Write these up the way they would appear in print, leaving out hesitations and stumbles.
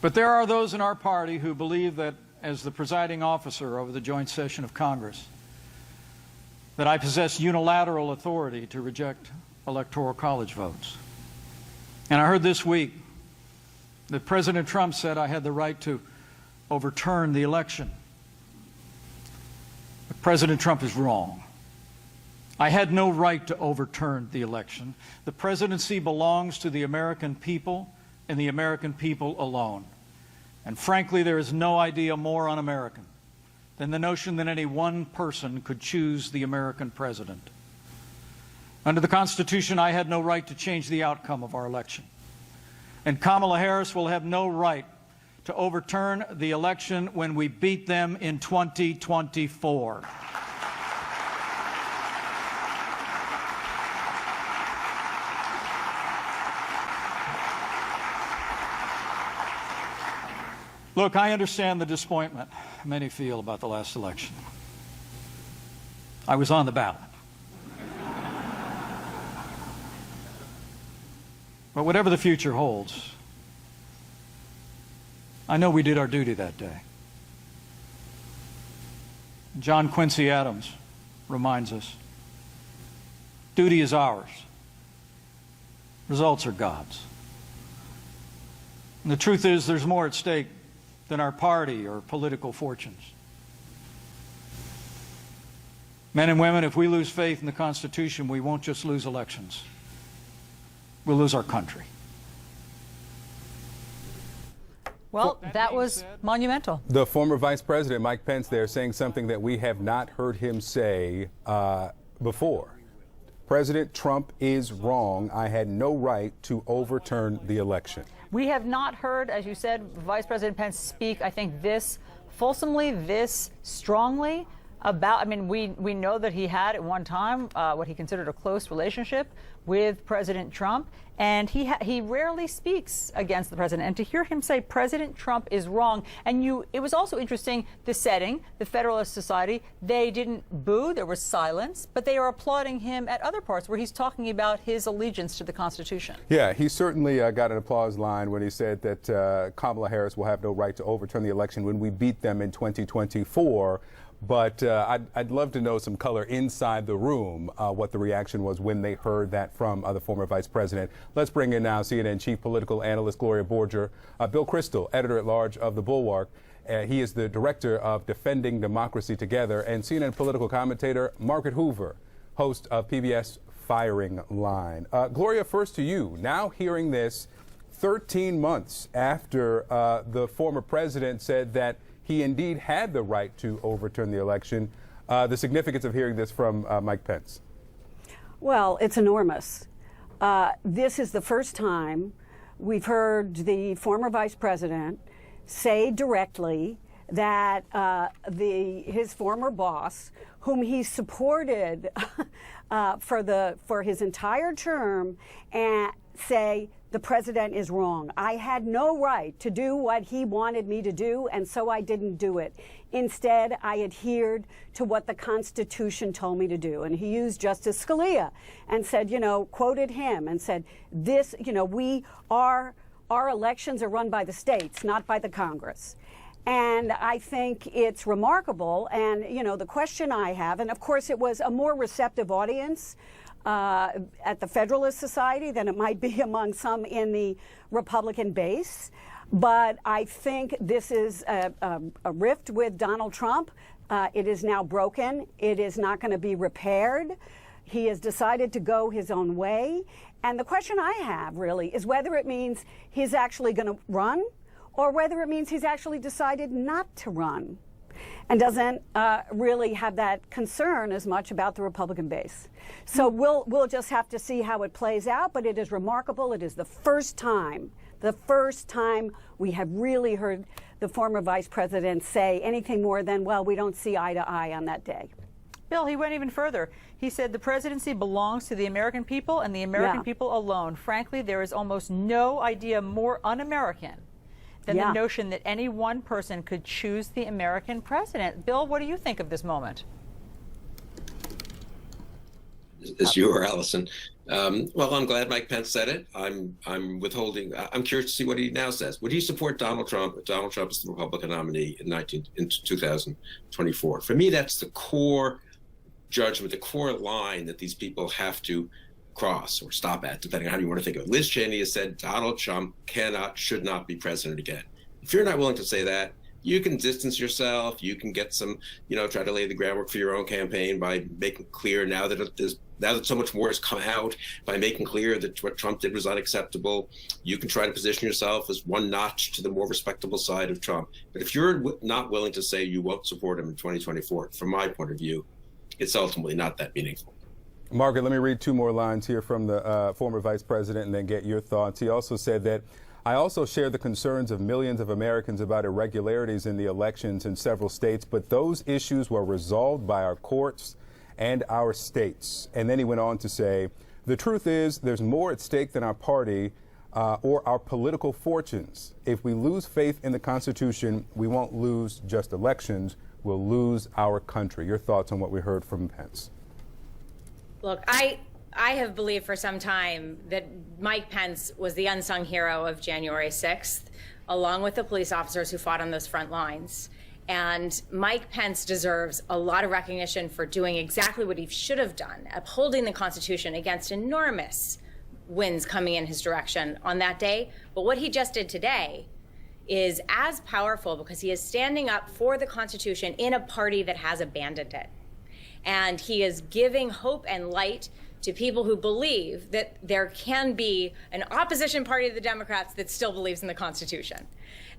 But there are those in our party who believe that, as the presiding officer over the joint session of Congress, that I possess unilateral authority to reject electoral college votes. And I heard this week that President Trump said I had the right to overturn the election. But President Trump is wrong. I had no right to overturn the election. The presidency belongs to the American people and the American people alone. And frankly, there is no idea more un-American than the notion that any one person could choose the American president. Under the Constitution, I had no right to change the outcome of our election. And Kamala Harris will have no right to overturn the election when we beat them in 2024. Look, I understand the disappointment many feel about the last election. I was on the ballot. But whatever the future holds, I know we did our duty that day. John Quincy Adams reminds us, duty is ours. Results are God's. And the truth is, there's more at stake than our party or political fortunes. Men and women, if we lose faith in the Constitution, we won't just lose elections. We'll lose our country. Well, that was monumental. The former Vice President, Mike Pence, there saying something that we have not heard him say before. President Trump is wrong. I had no right to overturn the election. We have not heard, as you said, Vice President Pence speak, I think, this fulsomely, this strongly about, I mean, we know that he had at one time what he considered a close relationship with President Trump, and he rarely speaks against the president. And to hear him say President Trump is wrong, and it was also interesting, the setting, the Federalist Society, they didn't boo, there was silence, but they are applauding him at other parts where he's talking about his allegiance to the Constitution. Yeah, he certainly got an applause line when he said that Kamala Harris will have no right to overturn the election when we beat them in 2024. But I'd love to know some color inside the room, what the reaction was when they heard that from the former vice president. Let's bring in now CNN chief political analyst Gloria Borger, Bill Kristol, editor-at-large of The Bulwark. He is the director of Defending Democracy Together, and CNN political commentator Margaret Hoover, host of PBS Firing Line. Gloria, first to you. Now hearing this 13 months after the former president said that he indeed had the right to overturn the election. The significance of hearing this from Mike Pence. Well, it's enormous. This is the first time we've heard the former vice president say directly that his former boss, whom he supported for his entire term, and say, the president is wrong. I had no right to do what he wanted me to do, and so I didn't do it. Instead, I adhered to what the Constitution told me to do. And he used Justice Scalia and said, quoted him and said, our elections are run by the states, not by the Congress. And I think it's remarkable. And, the question I have, and of course it was a more receptive audience at the Federalist Society than it might be among some in the Republican base. But I think this is a rift with Donald Trump. It is now broken. It is not going to be repaired. He has decided to go his own way. And the question I have really is whether it means he's actually going to run or whether it means he's actually decided not to run and doesn't really have that concern as much about the Republican base. So we'll just have to see how it plays out, but it is remarkable. It is the first time we have really heard the former vice president say anything more than, well, we don't see eye to eye on that day. Bill, he went even further. He said the presidency belongs to the American people and the American people alone. Frankly, there is almost no idea more un-American than the notion that any one person could choose the American president. Bill, what do you think of this moment? as you are, Allison. Well, I'm glad Mike Pence said it. I'm withholding. I'm curious to see what he now says. Would he support Donald Trump if Donald Trump is the Republican nominee in 2024? For me, that's the core judgment, the core line that these people have to cross or stop at, depending on how you want to think of it. Liz Cheney has said Donald Trump should not be president again. If you're not willing to say that, you can distance yourself. You can get some, try to lay the groundwork for your own campaign by making clear now that so much more has come out, by making clear that what Trump did was unacceptable. You can try to position yourself as one notch to the more respectable side of Trump. But if you're not willing to say you won't support him in 2024, from my point of view, it's ultimately not that meaningful. Margaret, let me read two more lines here from the former vice president and then get your thoughts. He also said that, I also share the concerns of millions of Americans about irregularities in the elections in several states, but those issues were resolved by our courts and our states. And then he went on to say, the truth is there's more at stake than our party or our political fortunes. If we lose faith in the Constitution, we won't lose just elections, we'll lose our country. Your thoughts on what we heard from Pence? Look, I have believed for some time that Mike Pence was the unsung hero of January 6th, along with the police officers who fought on those front lines. And Mike Pence deserves a lot of recognition for doing exactly what he should have done, upholding the Constitution against enormous winds coming in his direction on that day. But what he just did today is as powerful because he is standing up for the Constitution in a party that has abandoned it. And he is giving hope and light to people who believe that there can be an opposition party to the Democrats that still believes in the Constitution.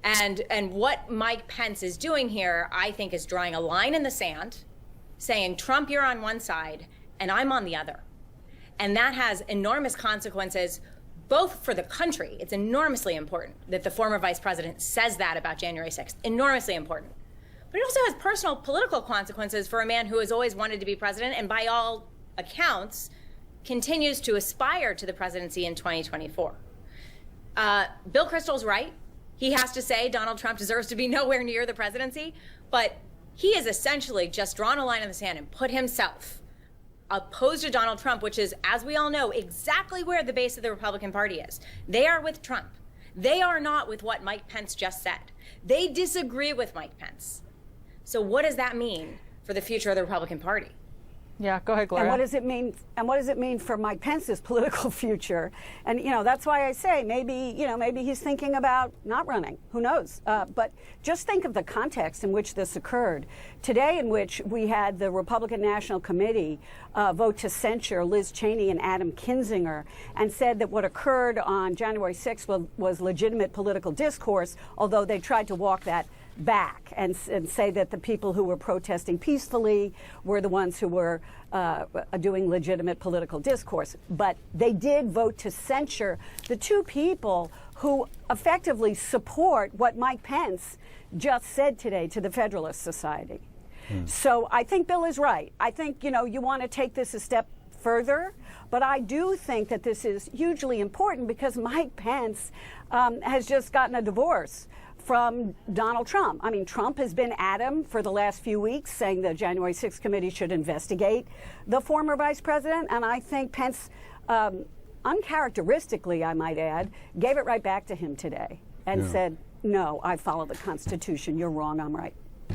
And what Mike Pence is doing here, I think, is drawing a line in the sand, saying, Trump, you're on one side, and I'm on the other. And that has enormous consequences, both for the country. It's enormously important that the former vice president says that about January 6th, enormously important. But it also has personal political consequences for a man who has always wanted to be president and by all accounts continues to aspire to the presidency in 2024. Bill Kristol's right. He has to say Donald Trump deserves to be nowhere near the presidency, but he has essentially just drawn a line in the sand and put himself opposed to Donald Trump, which is, as we all know, exactly where the base of the Republican Party is. They are with Trump. They are not with what Mike Pence just said. They disagree with Mike Pence. So what does that mean for the future of the Republican Party? Yeah, go ahead, Gloria. And what does it mean? And what does it mean for Mike Pence's political future? And that's why I say maybe he's thinking about not running. Who knows? But just think of the context in which this occurred today, in which we had the Republican National Committee vote to censure Liz Cheney and Adam Kinzinger, and said that what occurred on January 6th was legitimate political discourse, although they tried to walk that back and say that the people who were protesting peacefully were the ones who were doing legitimate political discourse. But they did vote to censure the two people who effectively support what Mike Pence just said today to the Federalist Society. So I think Bill is right. I think, you want to take this a step further, but I do think that this is hugely important because Mike Pence has just gotten a divorce from Donald Trump. I mean, Trump has been at him for the last few weeks, saying the January 6th committee should investigate the former vice president. And I think Pence, uncharacteristically, I might add, gave it right back to him today and said, no, I follow the Constitution. You're wrong. I'm right.